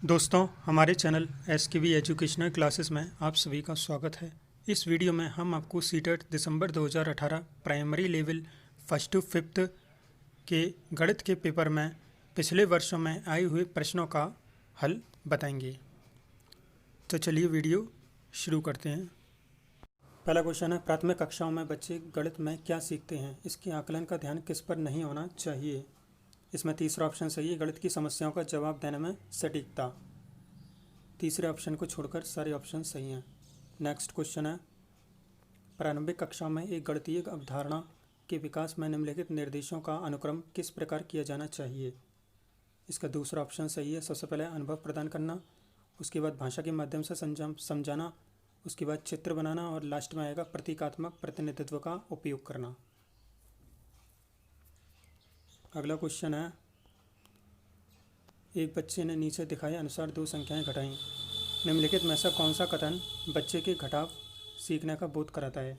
दोस्तों, हमारे channel SKV educational classes में आप सभी का स्वागत है। इस वीडियो में हम आपको सीटेट दिसंबर 2018 primary level first to fifth के गणित के पेपर में पिछले वर्षों में आए हुए प्रश्नों का हल बताएंगे। तो चलिए वीडियो शुरू करते हैं। पहला क्वेश्चन है, प्राथमिक कक्षाओं में बच्चे गणित में क्या सीखते हैं? इसके आकलन का ध्यान किस पर नहीं होना चाहिए? इसमें तीसरा ऑप्शन सही है, गणित की समस्याओं का जवाब देने में सटीकता। तीसरे ऑप्शन को छोड़कर सारे ऑप्शन सही हैं। नेक्स्ट क्वेश्चन है, प्रारंभिक कक्षाओं में एक गणितीय अवधारणा के विकास में निम्नलिखित निर्देशों का अनुक्रम किस प्रकार किया जाना चाहिए? इसका दूसरा ऑप्शन सही है। सबसे पहले अनुभव प्रदान करना, उसके बाद भाषा के माध्यम से समझाना, उसके बाद चित्र बनाना और लास्ट में आएगा प्रतीकात्मक प्रतिनिधित्व का उपयोग करना। अगला क्वेश्चन है, एक बच्चे ने नीचे दिखाए अनुसार दो संख्याएं घटाई। निम्नलिखित में से कौन सा कथन बच्चे के घटाव सीखने का बोध कराता है?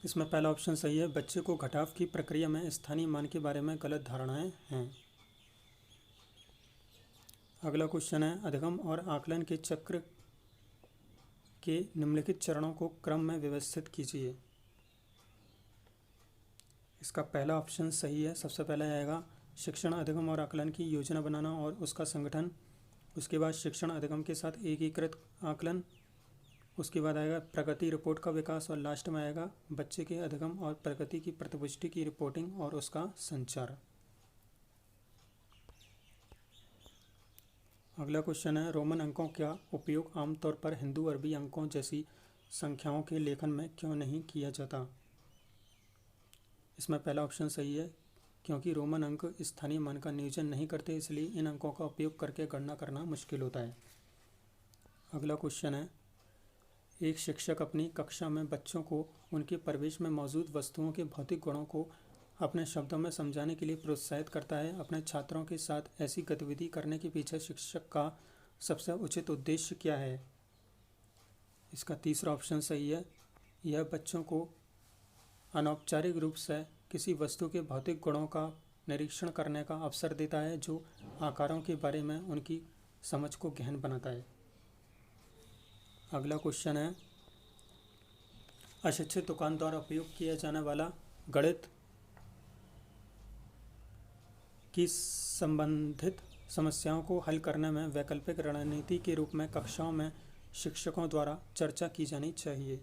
इसमें पहला ऑप्शन सही है, बच्चे को घटाव की प्रक्रिया में स्थानीय मान के बारे में गलत धारणाएं हैं। अगला क्वेश्चन है, अधिगम और आकलन के चक्र के निम्नलिखित चरणों को क्रम में व्यवस्थित कीजिए। इसका पहला ऑप्शन सही है। सबसे पहले आएगा शिक्षण, अधिगम और आकलन की योजना बनाना और उसका संगठन। उसके बाद शिक्षण अधिगम के साथ एकीकृत आकलन। उसके बाद आएगा प्रगति रिपोर्ट का विकास और लास्ट में आएगा बच्चे के अधिगम और प्रगति की प्रतिपुष्टि की रिपोर्टिंग और उसका संचार। अगला क्वेश्चन है, रोमन अंकों का उपयोग आमतौर पर हिंदू अरबी अंकों जैसी संख्याओं के लेखन में क्यों नहीं किया जाता? इसमें पहला ऑप्शन सही है, क्योंकि रोमन अंक स्थानीय मान का नियोजन नहीं करते, इसलिए इन अंकों का उपयोग करके गणना करना मुश्किल होता है। अगला क्वेश्चन है, एक शिक्षक अपनी कक्षा में बच्चों को उनके परिवेश में मौजूद वस्तुओं के भौतिक गुणों को अपने शब्दों में समझाने के लिए प्रोत्साहित करता है। अपने छात्रों के साथ ऐसी गतिविधि करने के पीछे शिक्षक का सबसे उचित उद्देश्य क्या है? इसका तीसरा ऑप्शन सही है, यह बच्चों को अनौपचारिक रूप से किसी वस्तु के भौतिक गुणों का निरीक्षण करने का अवसर देता है, जो आकारों के बारे में उनकी समझ को गहन बनाता है। अगला क्वेश्चन है, अशिक्षित दुकान द्वारा उपयोग किया जाने वाला गणित की संबंधित समस्याओं को हल करने में वैकल्पिक रणनीति के रूप में कक्षाओं में शिक्षकों द्वारा चर्चा की जानी चाहिए।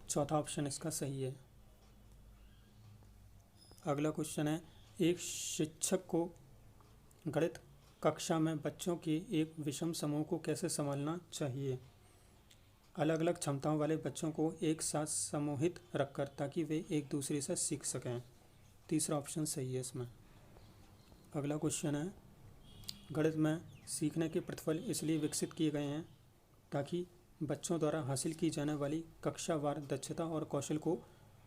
चौथा ऑप्शन इसका सही है। अगला क्वेश्चन है, एक शिक्षक को गणित कक्षा में बच्चों के एक विषम समूह को कैसे संभालना चाहिए? अलग अलग क्षमताओं वाले बच्चों को एक साथ समूहित रखकर, ताकि वे एक दूसरे से सीख सकें। तीसरा ऑप्शन सही है इसमें। अगला क्वेश्चन है, गणित में सीखने के प्रतिफल इसलिए विकसित किए गए हैं ताकि बच्चों द्वारा हासिल की जाने वाली कक्षावार दक्षता और कौशल को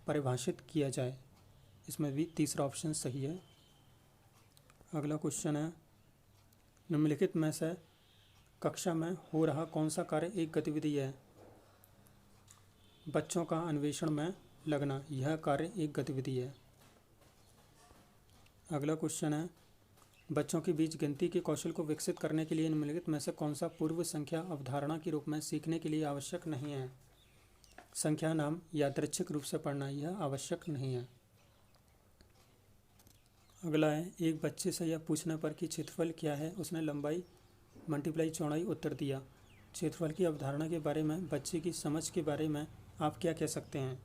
परिभाषित किया जाए। इसमें भी तीसरा ऑप्शन सही है। अगला क्वेश्चन है, निम्नलिखित में से कक्षा में हो रहा कौन सा कार्य एक गतिविधि है? बच्चों का अन्वेषण में लगना, यह कार्य एक गतिविधि है। अगला क्वेश्चन है, बच्चों के बीच गिनती के कौशल को विकसित करने के लिए निम्नलिखित में से कौन सा पूर्व संख्या अवधारणा के रूप में सीखने के लिए आवश्यक नहीं है? संख्या नाम यादृच्छिक रूप से पढ़ना, यह आवश्यक नहीं है। अगला है, एक बच्चे से यह पूछने पर कि क्षेत्रफल क्या है, उसने लंबाई मल्टीप्लाई चौड़ाई उत्तर दिया। क्षेत्रफल की अवधारणा के बारे में बच्चे की समझ के बारे में आप क्या कह सकते हैं?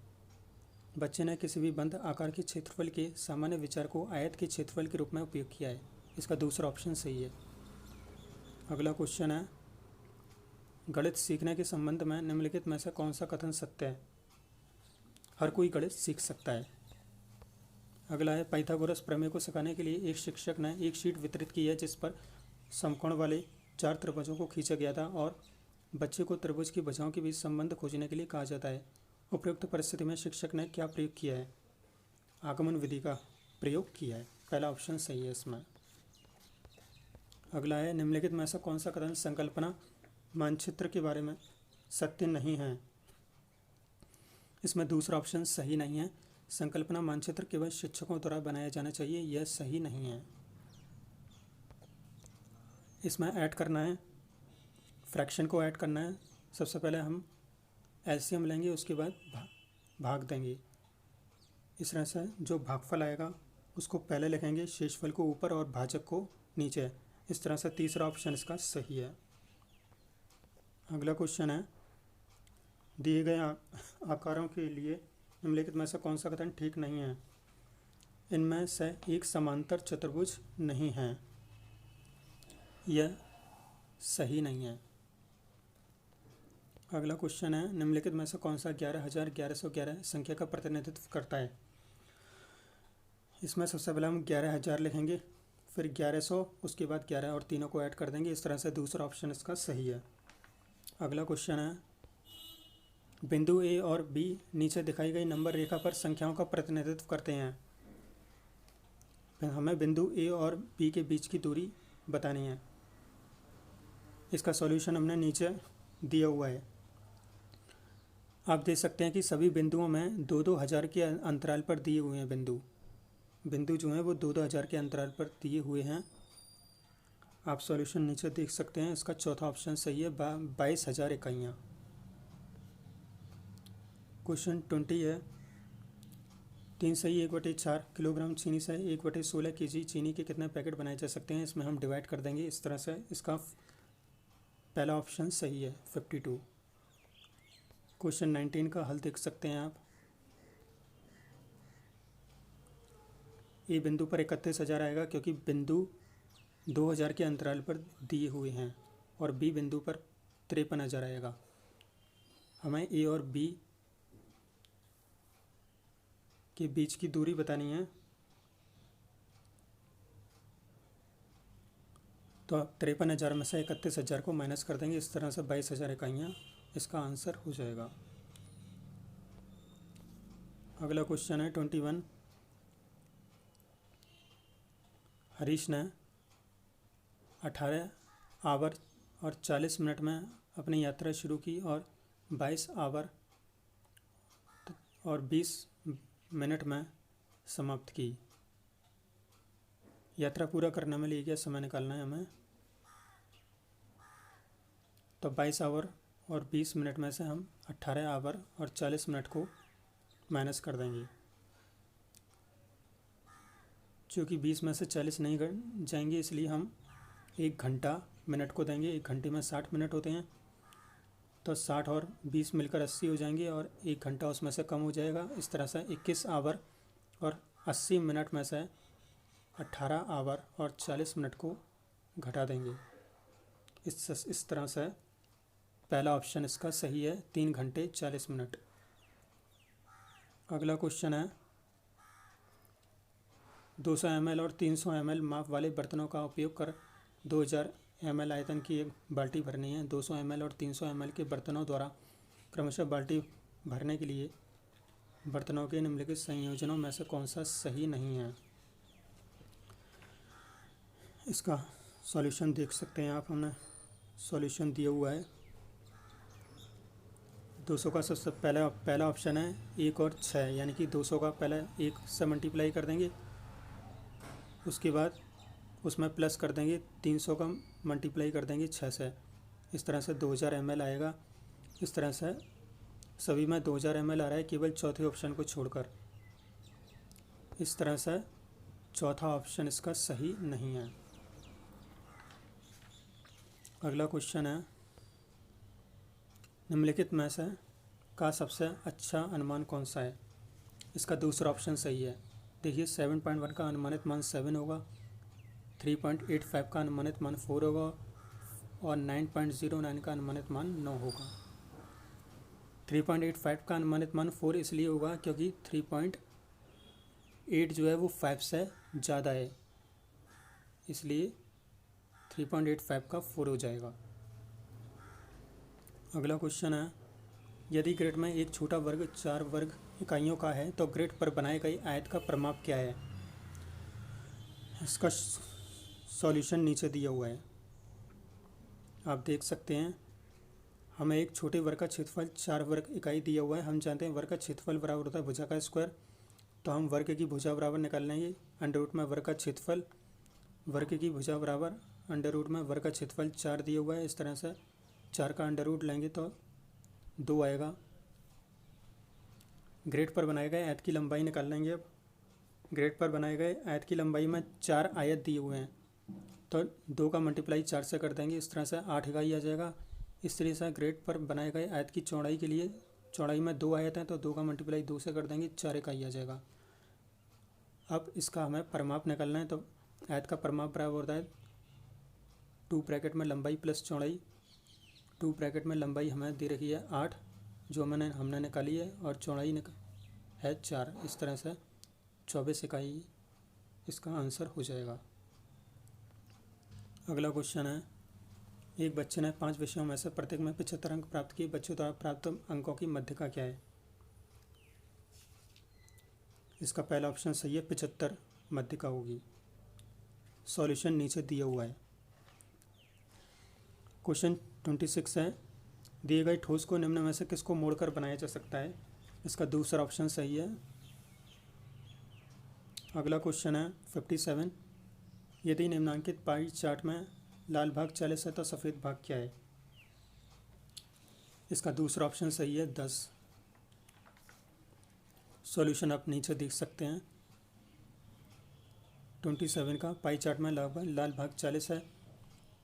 बच्चे ने किसी भी बंद आकार के क्षेत्रफल के सामान्य विचार को आयत के क्षेत्रफल के रूप में उपयोग किया है। इसका दूसरा ऑप्शन सही है। अगला क्वेश्चन है, गणित सीखने के संबंध में निम्नलिखित में से कौन सा कथन सत्य है? हर कोई गणित सीख सकता है। अगला है, पाइथागोरस प्रमेय को सिखाने के लिए एक शिक्षक ने एक शीट वितरित की है जिस पर समकोण वाले 4 त्रिभुजों को खींचा गया था और बच्चे को त्रिभुज की भुजाओं के बीच संबंध खोजने के लिए कहा जाता है। उपयुक्त परिस्थिति में शिक्षक ने क्या प्रयोग किया है? आगमन विधि का प्रयोग किया है। पहला ऑप्शन सही है इसमें। अगला है, निम्नलिखित में से कौन सा कथन संकल्पना मानचित्र के बारे में सत्य नहीं है? इसमें दूसरा ऑप्शन सही नहीं है। संकल्पना मानचित्र केवल शिक्षकों द्वारा बनाया जाना चाहिए, यह सही नहीं है। इसमें ऐड करना है, फ्रैक्शन को ऐड करना है। सबसे पहले हम एलसीएम लेंगे, उसके बाद भाग देंगे। इस तरह से जो भागफल आएगा उसको पहले लिखेंगे, शेषफल को ऊपर और भाजक को नीचे। इस तरह से तीसरा ऑप्शन इसका सही है। अगला क्वेश्चन है, दिए गए आकारों के लिए निम्नलिखित में से कौन सा कथन ठीक नहीं है? इनमें से एक समांतर चतुर्भुज नहीं है, यह सही नहीं है। अगला क्वेश्चन है, निम्नलिखित में से कौन सा 11,1111 संख्या का प्रतिनिधित्व करता है? इसमें सबसे पहले हम 11,000 लिखेंगे, फिर 1100, उसके बाद 11 और तीनों को ऐड कर देंगे। इस तरह से दूसरा ऑप्शन इसका सही है। अगला क्वेश्चन है, बिंदु ए और बी नीचे दिखाई गई नंबर रेखा पर संख्याओं का प्रतिनिधित्व करते हैं। फिर हमें बिंदु ए और बी के बीच की दूरी बतानी है। इसका सॉल्यूशन हमने नीचे दिया हुआ है। आप देख सकते हैं कि सभी बिंदुओं में 2-2 हज़ार के अंतराल पर दिए हुए हैं। बिंदु जो हैं वो 2-2 हज़ार के अंतराल पर दिए हुए हैं। आप सॉल्यूशन नीचे देख सकते हैं। इसका चौथा ऑप्शन सही है, 22,000 इकाइयाँ। क्वेश्चन 20 है, 3 सही 1/4 किलोग्राम चीनी से 1/16 kg चीनी के कितने पैकेट बनाए जा सकते हैं? इसमें हम डिवाइड कर देंगे इस तरह से। इसका पहला ऑप्शन सही है, 52। क्वेश्चन 19 का हल देख सकते हैं आप। ए बिंदु पर 31,000 आएगा क्योंकि बिंदु 2,000 के अंतराल पर दिए हुए हैं, और बी बिंदु पर 53,000 आएगा। हमें ए और बी के बीच की दूरी बतानी है, तो 53,000 में से 31,000 को माइनस कर देंगे। इस तरह से 22,000 इकाइयाँ इसका आंसर हो जाएगा। अगला क्वेश्चन है 21। हरीश ने 18 आवर और 40 मिनट में अपनी यात्रा शुरू की और 22 आवर और 20 मिनट में समाप्त की। यात्रा पूरा करने में लिए गया समय निकालना है हमें। तो 22 आवर और 20 मिनट में से हम 18 आवर और 40 मिनट को माइनस कर देंगे। चूँकि 20 में से 40 नहीं जाएंगे, इसलिए हम 1 घंटा मिनट को देंगे। 1 घंटे में 60 मिनट होते हैं, तो 60 और 20 मिलकर 80 हो जाएंगे, और 1 घंटा उसमें से कम हो जाएगा। इस तरह से 21 आवर और 80 मिनट में से 18 आवर और 40 मिनट को घटा देंगे। इस तरह से पहला ऑप्शन इसका सही है, 3 घंटे 40 मिनट। अगला क्वेश्चन है, 200 ml और 300 ml माप वाले बर्तनों का उपयोग कर 2000 ml आयतन की एक बाल्टी भरनी है। 200 ml और 300 ml के बर्तनों द्वारा क्रमशः बाल्टी भरने के लिए बर्तनों के निम्नलिखित संयोजनों में से कौन सा सही नहीं है? इसका सॉल्यूशन देख सकते हैं आप, हमने सॉल्यूशन दिया हुआ है। 200 का सबसे पहला ऑप्शन है 1 और 6, यानी कि 200 का पहले 1 से मल्टीप्लाई कर देंगे, उसके बाद उसमें प्लस कर देंगे, 300 का मल्टीप्लाई कर देंगे 6 से। इस तरह से 2000 ml आएगा। इस तरह से सभी में 2000 ml आ रहा है, केवल चौथे ऑप्शन को छोड़कर। इस तरह से चौथा ऑप्शन इसका सही नहीं है। अगला क्वेश्चन है, निम्नलिखित में से का सबसे अच्छा अनुमान कौन सा है? इसका दूसरा ऑप्शन सही है। देखिए 7.1 का अनुमानित मान 7 होगा, 3.85 का अनुमानित मान 4 होगा, और 9.09 का अनुमानित मान 9 होगा। 3.85 का अनुमानित मान 4 इसलिए होगा क्योंकि 3.8 जो है वो 5 से ज़्यादा है, इसलिए 3.85 का 4 हो जाएगा। अगला क्वेश्चन है, यदि ग्रिड में एक छोटा वर्ग 4 वर्ग इकाइयों का है तो ग्रिड पर बनाए गए आयत का परिमाप क्या है? इसका सॉल्यूशन नीचे दिया हुआ है, आप देख सकते हैं। हमें एक छोटे वर्ग का क्षेत्रफल 4 वर्ग इकाई दिया हुआ है। हम जानते हैं वर्ग का क्षेत्रफल बराबर होता है भुजा का स्क्वायर, तो हम वर्ग की भुजा बराबर निकाल लेंगे अंडर रूट में वर्ग का क्षेत्रफल, वर्ग की भुजा बराबर अंडर रूट में वर्ग का क्षेत्रफल 4 दिया हुआ है। इस तरह से 4 का अंडर रूट लेंगे तो 2 आएगा। ग्रेड पर बनाए गए आयत की लंबाई निकाल लेंगे। अब ग्रेड पर बनाए गए आयत की लंबाई में 4 आयत दिए हुए हैं, तो 2 का मल्टीप्लाई 4 से कर देंगे। इस तरह से 8 इकाई आ जाएगा। इस तरह से ग्रेड पर बनाए गए आयत की चौड़ाई के लिए, चौड़ाई में 2 आयत हैं तो 2 का मल्टीप्लाई 2 से कर देंगे, 4 इकाई आ जाएगा। अब इसका हमें परिमाप निकालना है, तो आयत का परिमाप बराबर होता है 2 ब्रैकेट में लंबाई प्लस चौड़ाई। 2 ब्रैकेट में लंबाई हमें दे रखी है 8 जो हमने निकाली है, और चौड़ाई है 4। इस तरह से 24 इकाई इसका आंसर हो जाएगा। अगला क्वेश्चन है, एक बच्चे ने 5 विषयों में से प्रत्येक में 75 अंक प्राप्त किए। बच्चों द्वारा प्राप्त अंकों की मध्यका क्या है? इसका पहला ऑप्शन सही है, 75 मध्यका होगी। सॉल्यूशन नीचे दिया हुआ है। क्वेश्चन 26 है, दिए गए ठोस को निम्न में से किसको मोड़कर बनाया जा सकता है? इसका दूसरा ऑप्शन सही है। अगला क्वेश्चन है 57, यदि निम्नांकित पाई चार्ट में लाल भाग 40 है तो सफ़ेद भाग क्या है? इसका दूसरा ऑप्शन सही है, 10। सॉल्यूशन आप नीचे देख सकते हैं। 27 का पाई चार्ट में लाल भाग 40 है।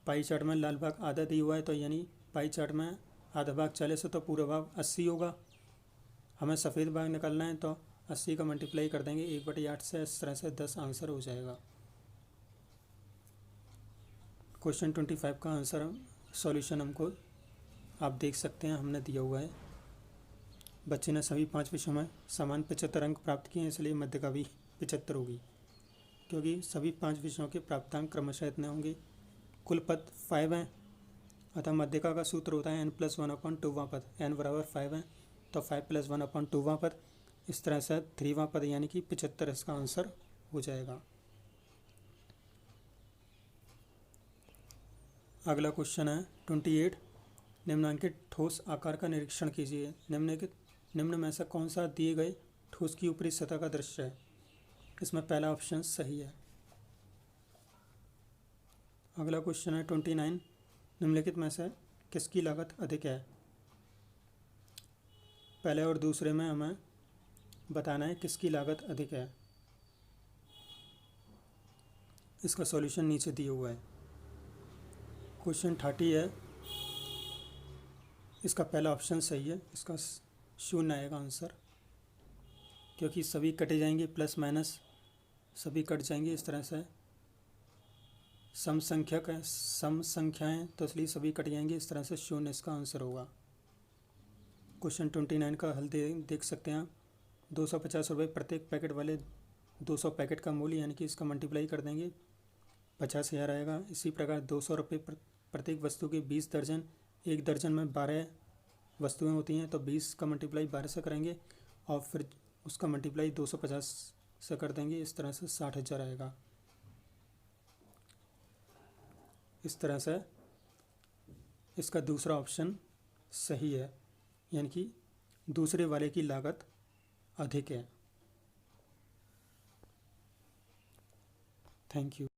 पाई चार्ट में लाल भाग आधा दिया हुआ है, तो यानी पाई चार्ट में आधा भाग 40 है तो पूरा भाग 80 होगा। हमें सफ़ेद भाग निकालना है तो 80 का मल्टीप्लाई कर देंगे 1/8 से। इस तरह से 10 आंसर हो जाएगा। क्वेश्चन 25 का आंसर सॉल्यूशन हमको आप देख सकते हैं, हमने दिया हुआ है। बच्चे ने सभी 5 विषयों में समान 75 अंक प्राप्त किए हैं, इसलिए मध्यका भी 75 होगी, क्योंकि सभी 5 विषयों के प्राप्तांक क्रमशः इतने होंगे। कुल पद 5 हैं, अतः मध्यका का सूत्र होता है n+1/2वां पद। n बराबर 5 है तो 5+1/2वां पद। इस तरह से 3वां पद यानी कि 75 इसका आंसर हो जाएगा। अगला क्वेश्चन है 28, निम्नांकित ठोस आकार का निरीक्षण कीजिए। निम्न में से कौन सा दिए गए ठोस की ऊपरी सतह का दृश्य है? इसमें पहला ऑप्शन सही है। अगला क्वेश्चन है 29, निम्नलिखित में से किसकी लागत अधिक है? पहले और दूसरे में हमें बताना है किसकी लागत अधिक है। इसका सॉल्यूशन नीचे दिया हुआ है। क्वेश्चन 30 है, इसका पहला ऑप्शन सही है, इसका 0 आएगा आंसर, क्योंकि सभी कटे जाएंगे, प्लस माइनस सभी कट जाएंगे। इस तरह से सम संख्याएँ तो इसलिए सभी कट जाएंगे। इस तरह से 0 इसका आंसर होगा। क्वेश्चन 29 का हल देख सकते हैं आप। 250 रुपये प्रत्येक पैकेट वाले 200 पैकेट का मूल्य, यानी कि इसका मल्टीप्लाई कर देंगे 50,000 आएगा। इसी प्रकार 200 रुपये प्रत्येक वस्तु के 20 दर्जन, एक दर्जन में 12 वस्तुएं होती हैं, तो 20 का मल्टीप्लाई 12 से करेंगे और फिर उसका मल्टीप्लाई 250 से कर देंगे। इस तरह से 60,000 आएगा। इस तरह से इसका दूसरा ऑप्शन सही है, यानी कि दूसरे वाले की लागत अधिक है। Thank you.